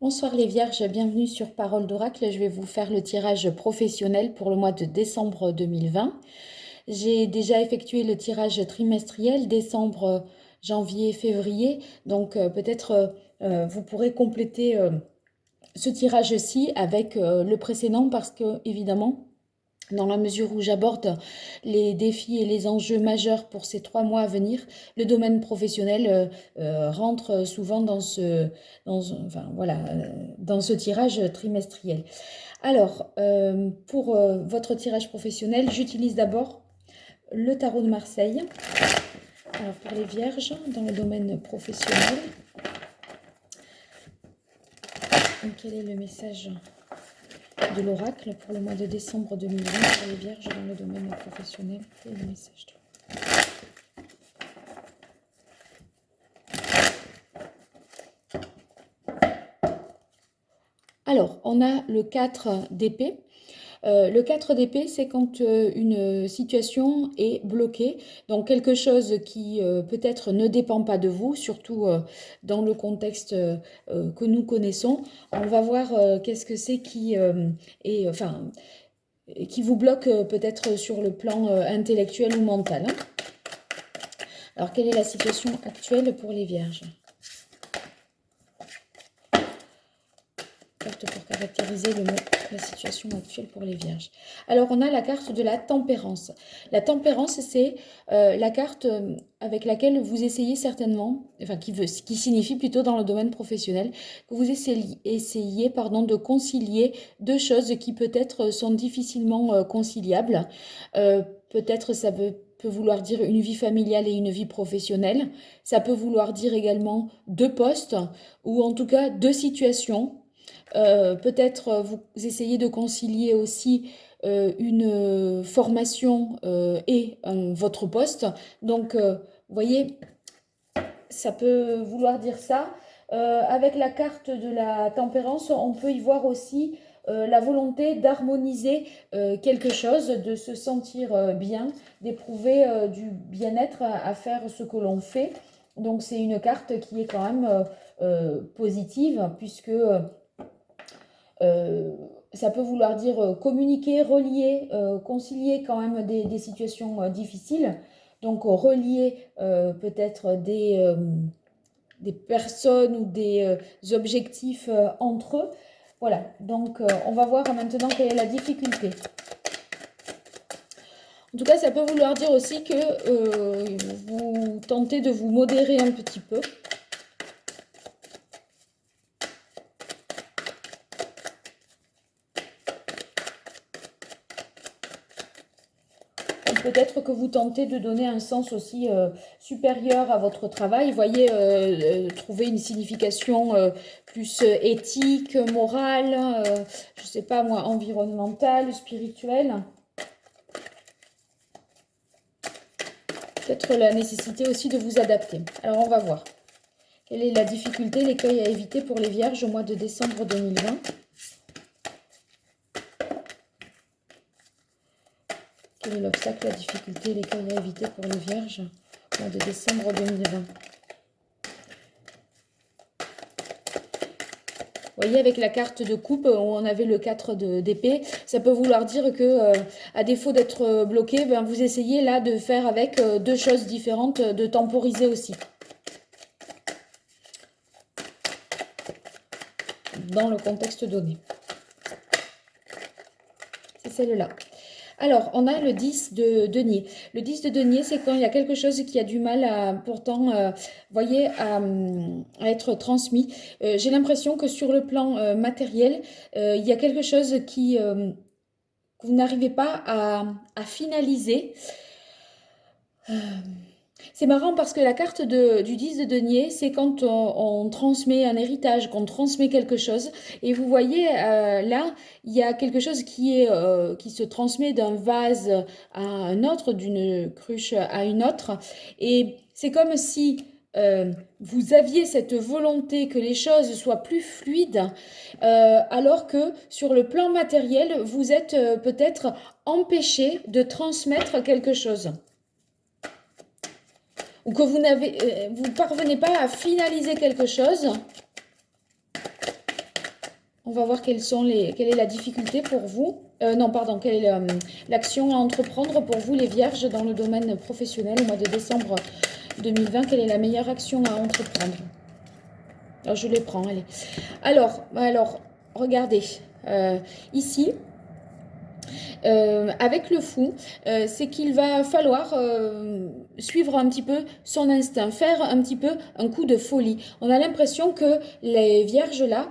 Bonsoir les Vierges, bienvenue sur Parole d'Oracle. Je vais vous faire le tirage professionnel pour le mois de décembre 2020. J'ai déjà effectué le tirage trimestriel décembre, janvier, février. Donc peut-être vous pourrez compléter ce tirage-ci avec le précédent parce que évidemment, dans la mesure où j'aborde les défis et les enjeux majeurs pour ces 3 mois à venir, le domaine professionnel rentre souvent dans ce tirage trimestriel. Alors, pour votre tirage professionnel, j'utilise d'abord le tarot de Marseille. Alors, pour les vierges, dans le domaine professionnel, donc, quel est le message de l'oracle pour le mois de décembre 2020 pour les vierges dans le domaine professionnel? Quel est le message de Alors, on a le 4 d'épée. Le 4 d'épée, c'est quand une situation est bloquée, donc quelque chose qui peut-être ne dépend pas de vous, surtout dans le contexte que nous connaissons. On va voir qu'est-ce que c'est qui qui vous bloque peut-être sur le plan intellectuel ou mental. Hein. Alors, quelle est la situation actuelle pour les vierges? Carte pour caractériser la situation actuelle pour les vierges. Alors, on a la carte de la tempérance. La tempérance, c'est la carte avec laquelle vous essayez certainement, enfin qui signifie plutôt dans le domaine professionnel, que vous essayez de concilier deux choses qui peut-être sont difficilement conciliables. Peut-être ça peut vouloir dire une vie familiale et une vie professionnelle. Ça peut vouloir dire également deux postes ou en tout cas deux situations. Peut-être vous essayez de concilier aussi une formation et votre poste. Donc, vous voyez, ça peut vouloir dire ça. Avec la carte de la tempérance, on peut y voir aussi la volonté d'harmoniser quelque chose, de se sentir bien, d'éprouver du bien-être à faire ce que l'on fait. Donc, c'est une carte qui est quand même positive puisque ça peut vouloir dire communiquer, relier, concilier quand même des situations difficiles. Donc relier peut-être des personnes ou des objectifs entre eux. Voilà, donc on va voir maintenant quelle est la difficulté. En tout cas, ça peut vouloir dire aussi que vous tentez de vous modérer un petit peu. Peut-être que vous tentez de donner un sens aussi supérieur à votre travail. Vous voyez, trouver une signification plus éthique, morale, je ne sais pas moi, environnementale, spirituelle. Peut-être la nécessité aussi de vous adapter. Alors, on va voir. Quelle est la difficulté, l'écueil à éviter pour les vierges au mois de décembre 2020 ? Quel est l'obstacle, la difficulté, l'écueil à éviter pour les vierges au mois de décembre 2020 ? Vous voyez, avec la carte de coupe, où on avait le 4 d'épée, ça peut vouloir dire que, à défaut d'être bloqué, ben, vous essayez là de faire avec deux choses différentes, de temporiser aussi. Dans le contexte donné. C'est celle-là. Alors, on a le 10 de denier. Le 10 de denier, c'est quand il y a quelque chose qui a du mal à, pourtant, voyez, à être transmis. J'ai l'impression que sur le plan matériel, il y a quelque chose que vous n'arrivez pas à finaliser. C'est marrant parce que la carte du 10 de denier, c'est quand on transmet un héritage, qu'on transmet quelque chose. Et vous voyez, là, il y a quelque chose qui se transmet d'un vase à un autre, d'une cruche à une autre. Et c'est comme si vous aviez cette volonté que les choses soient plus fluides, alors que sur le plan matériel, vous êtes peut-être empêché de transmettre quelque chose. Ou que vous ne parvenez pas à finaliser quelque chose On va voir quelle est la difficulté pour vous. Non, pardon, quelle est l'action à entreprendre pour vous, les vierges, dans le domaine professionnel au mois de décembre 2020. Quelle est la meilleure action à entreprendre? Alors, je les prends, allez. Alors regardez. Ici, avec le fou, c'est qu'il va falloir suivre un petit peu son instinct, faire un petit peu un coup de folie. On a l'impression que les vierges là,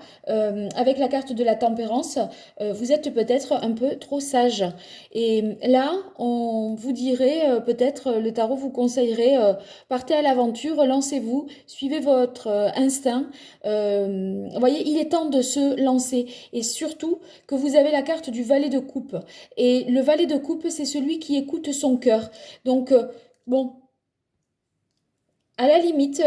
avec la carte de la tempérance, vous êtes peut-être un peu trop sage. Et là, on vous dirait, peut-être le tarot vous conseillerait, partez à l'aventure, lancez-vous, suivez votre instinct. Vous voyez, il est temps de se lancer. Et surtout que vous avez la carte du valet de coupe. Et le valet de coupe, c'est celui qui écoute son cœur. Donc, bon, à la limite,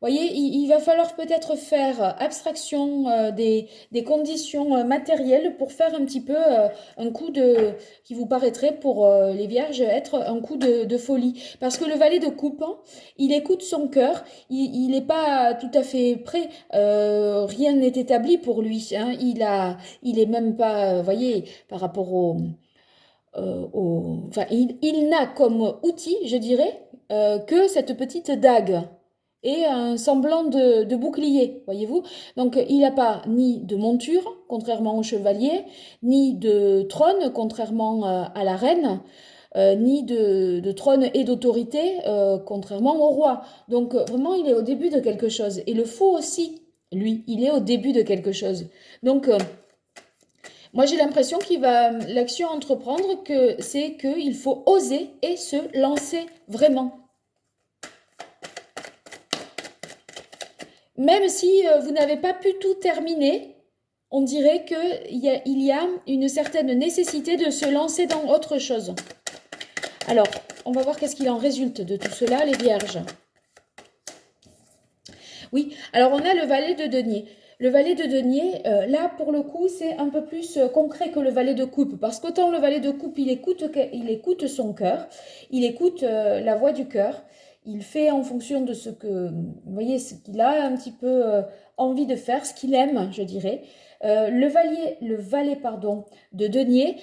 voyez, il va falloir peut-être faire abstraction des conditions matérielles pour faire un petit peu un coup qui vous paraîtrait pour les vierges être un coup de folie. Parce que le valet de coupe, hein, il écoute son cœur, il n'est pas tout à fait prêt, rien n'est établi pour lui, hein, il est même pas, voyez, par rapport enfin, il n'a comme outil, je dirais, que cette petite dague et un semblant de bouclier, voyez-vous. Donc, il n'a pas ni de monture, contrairement au chevalier, ni de trône, contrairement à la reine, ni de trône et d'autorité, contrairement au roi. Donc, vraiment, il est au début de quelque chose. Et le fou aussi, lui, il est au début de quelque chose. Donc, moi, j'ai l'impression qu'il va, l'action à entreprendre, c'est qu'il faut oser et se lancer vraiment. Même si vous n'avez pas pu tout terminer, on dirait qu'il y a une certaine nécessité de se lancer dans autre chose. Alors, on va voir qu'est-ce qu'il en résulte de tout cela, les vierges. Oui, alors on a le valet de denier. Le valet de denier, là, pour le coup, c'est un peu plus concret que le valet de coupe. Parce qu'autant le valet de coupe, il écoute son cœur, il écoute la voix du cœur, il fait en fonction de ce que, vous voyez, ce qu'il a un petit peu envie de faire, ce qu'il aime, je dirais. Le valet, pardon, de denier,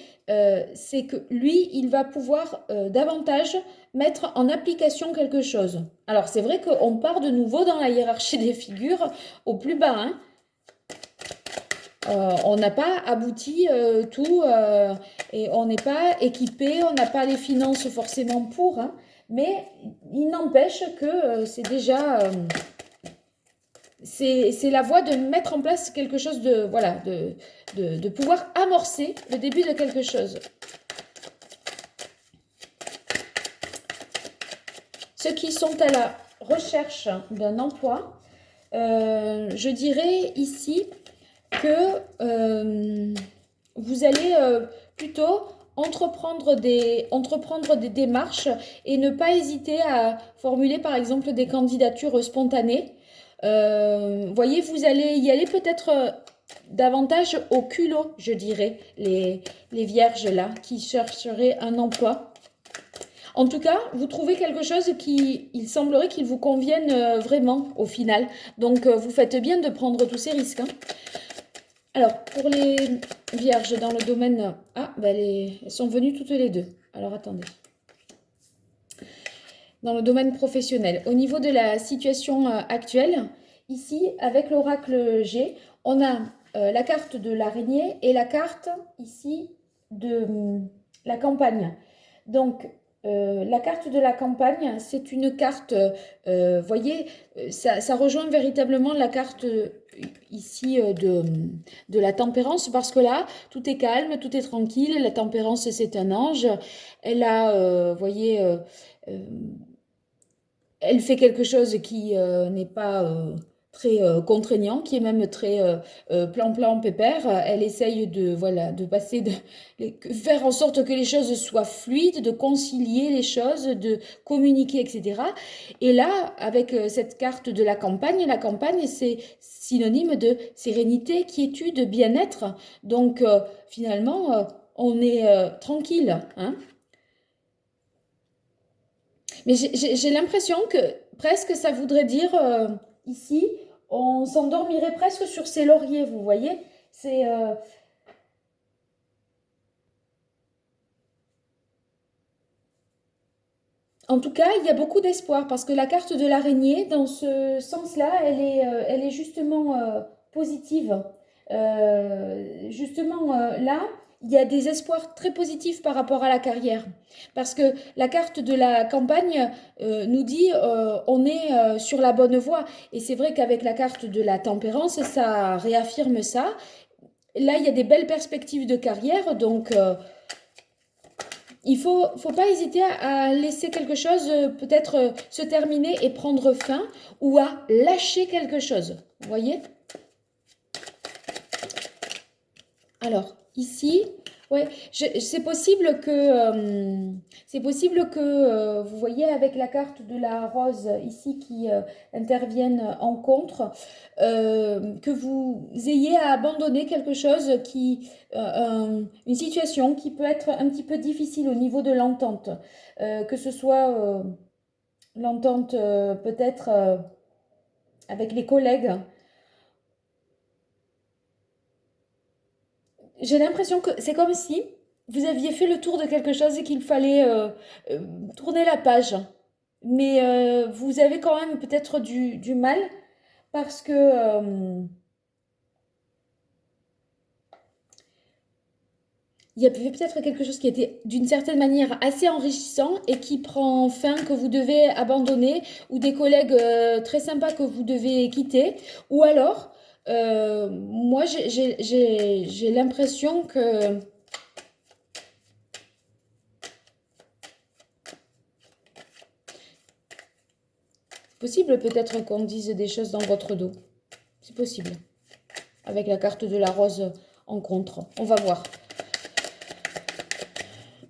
c'est que lui, il va pouvoir davantage mettre en application quelque chose. Alors, c'est vrai qu'on part de nouveau dans la hiérarchie des figures au plus bas, hein. On n'a pas abouti tout et on n'est pas équipé, on n'a pas les finances forcément pour, hein, mais il n'empêche que c'est déjà... c'est la voie de mettre en place quelque chose de... Voilà, de pouvoir amorcer le début de quelque chose. Ceux qui sont à la recherche d'un emploi, je dirais ici que vous allez plutôt entreprendre des démarches et ne pas hésiter à formuler par exemple des candidatures spontanées. Voyez, vous allez y aller peut-être davantage au culot, je dirais, les vierges là, qui chercheraient un emploi. En tout cas, vous trouvez quelque chose il semblerait qu'il vous convienne vraiment au final. Donc, vous faites bien de prendre tous ces risques, hein. Alors, pour les vierges dans le domaine... Ah, ben elles sont venues toutes les deux. Alors, attendez. Dans le domaine professionnel. Au niveau de la situation actuelle, ici, avec l'oracle G, on a la carte de l'araignée et la carte, ici, de la campagne. Donc, la carte de la campagne, c'est une carte, voyez, ça rejoint véritablement la carte ici de la tempérance, parce que là, tout est calme, tout est tranquille, la tempérance, c'est un ange, elle a, voyez, elle fait quelque chose qui n'est pas très contraignant, qui est même très plan-plan pépère. Elle essaye de, voilà, de passer, faire en sorte que les choses soient fluides, de concilier les choses, de communiquer, etc. Et là, avec cette carte de la campagne, c'est synonyme de sérénité, quiétude, bien-être. Donc, finalement, on est tranquille, hein. Mais j'ai l'impression que presque ça voudrait dire ici, on s'endormirait presque sur ses lauriers, vous voyez. C'est en tout cas, il y a beaucoup d'espoir parce que la carte de l'araignée, dans ce sens-là, elle est justement positive. Justement, là, il y a des espoirs très positifs par rapport à la carrière. Parce que la carte de la campagne nous dit on est sur la bonne voie. Et c'est vrai qu'avec la carte de la tempérance, ça réaffirme ça. Là, il y a des belles perspectives de carrière, donc il faut pas hésiter à laisser quelque chose peut-être se terminer et prendre fin ou à lâcher quelque chose. Vous voyez? Alors, ici, ouais, c'est possible que vous voyez avec la carte de la rose ici qui interviennent en contre, que vous ayez à abandonner quelque chose une situation qui peut être un petit peu difficile au niveau de l'entente, que ce soit l'entente peut-être avec les collègues. J'ai l'impression que c'est comme si vous aviez fait le tour de quelque chose et qu'il fallait euh, tourner la page. Mais vous avez quand même peut-être du mal parce que il y a peut-être quelque chose qui était d'une certaine manière assez enrichissant et qui prend fin, que vous devez abandonner, ou des collègues très sympas que vous devez quitter. Ou alors, moi j'ai l'impression que c'est possible peut-être qu'on dise des choses dans votre dos. C'est possible. Avec la carte de la rose en contre. On va voir.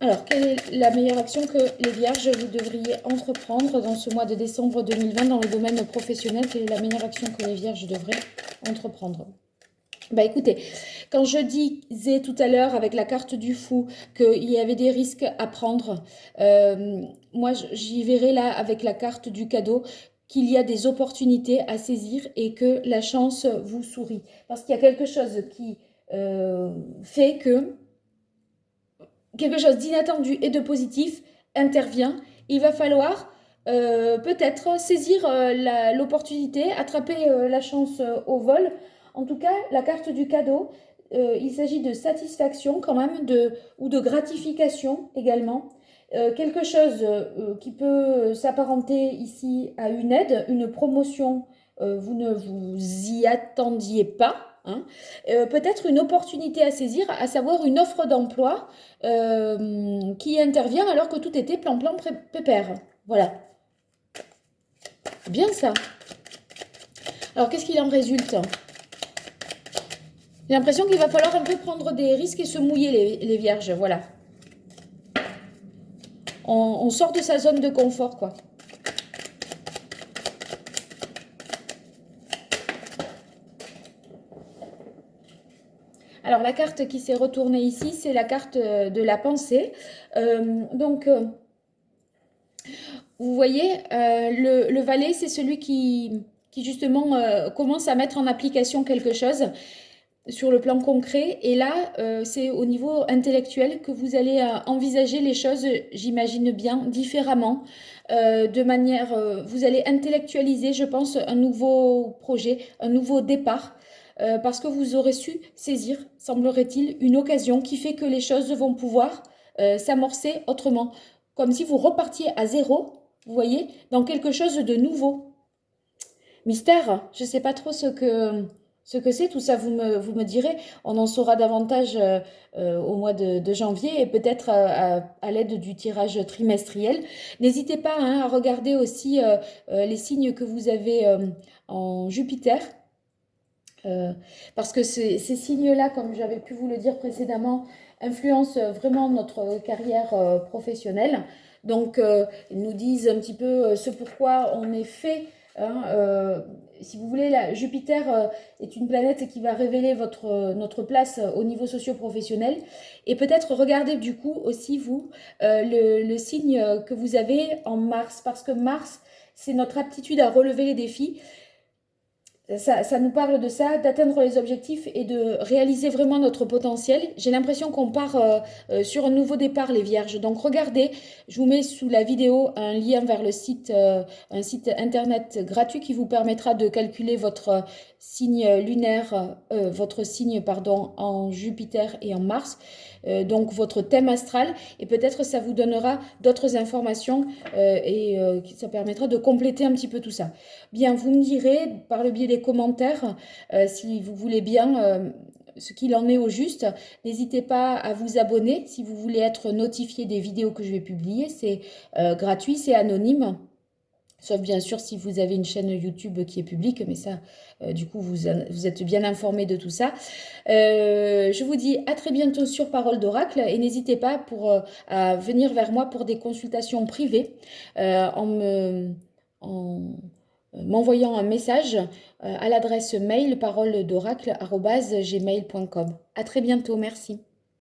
Alors, quelle est la meilleure action que les vierges, vous devriez entreprendre dans ce mois de décembre 2020 dans le domaine professionnel? Quelle est la meilleure action que les vierges devraient entreprendre? Bah écoutez, quand je disais tout à l'heure avec la carte du fou qu'il y avait des risques à prendre, moi j'y verrai là avec la carte du cadeau qu'il y a des opportunités à saisir et que la chance vous sourit. Parce qu'il y a quelque chose qui fait que quelque chose d'inattendu et de positif intervient. Il va falloir peut-être saisir l'opportunité, attraper la chance au vol. En tout cas, la carte du cadeau, il s'agit de satisfaction quand même, ou de gratification également. Quelque chose qui peut s'apparenter ici à une aide, une promotion, vous ne vous y attendiez pas. Hein. Peut-être une opportunité à saisir, à savoir une offre d'emploi qui intervient alors que tout était plan-plan pépère. Voilà. Bien ça. Alors, qu'est-ce qu'il en résulte? J'ai l'impression qu'il va falloir un peu prendre des risques et se mouiller, les vierges. Voilà. On sort de sa zone de confort, quoi. Alors, la carte qui s'est retournée ici, c'est la carte de la pensée. Donc, vous voyez, le valet, c'est celui qui justement commence à mettre en application quelque chose sur le plan concret. Et là, c'est au niveau intellectuel que vous allez envisager les choses, j'imagine bien, différemment. De manière, vous allez intellectualiser, je pense, un nouveau projet, un nouveau départ. Parce que vous aurez su saisir, semblerait-il, une occasion qui fait que les choses vont pouvoir s'amorcer autrement. Comme si vous repartiez à zéro, vous voyez, dans quelque chose de nouveau. Mystère, je ne sais pas trop ce que c'est, tout ça, vous me direz. On en saura davantage au mois de janvier et peut-être à l'aide du tirage trimestriel. N'hésitez pas hein, à regarder aussi les signes que vous avez en Jupiter. Parce que ces signes-là, comme j'avais pu vous le dire précédemment, influencent vraiment notre carrière professionnelle. Donc, ils nous disent un petit peu ce pourquoi on est fait. Hein, si vous voulez, Jupiter est une planète qui va révéler notre place au niveau socio-professionnel. Et peut-être regarder du coup aussi, vous, le signe que vous avez en Mars. Parce que Mars, c'est notre aptitude à relever les défis. Ça nous parle de ça, d'atteindre les objectifs et de réaliser vraiment notre potentiel. J'ai l'impression qu'on part sur un nouveau départ, les vierges. Donc regardez, je vous mets sous la vidéo un lien vers le site, un site internet gratuit qui vous permettra de calculer votre signe lunaire, votre signe, pardon, en Jupiter et en Mars. Donc votre thème astral, et peut-être ça vous donnera d'autres informations ça permettra de compléter un petit peu tout ça. Bien, vous me direz par le biais des commentaires si vous voulez bien ce qu'il en est au juste. N'hésitez pas à vous abonner si vous voulez être notifié des vidéos que je vais publier. C'est gratuit, c'est anonyme. Sauf bien sûr si vous avez une chaîne YouTube qui est publique, mais ça, du coup, vous êtes bien informé de tout ça. Je vous dis à très bientôt sur Parole d'Oracle et n'hésitez pas à venir vers moi pour des consultations privées en m'envoyant un message à l'adresse mail paroledoracle@gmail.com. À très bientôt, merci.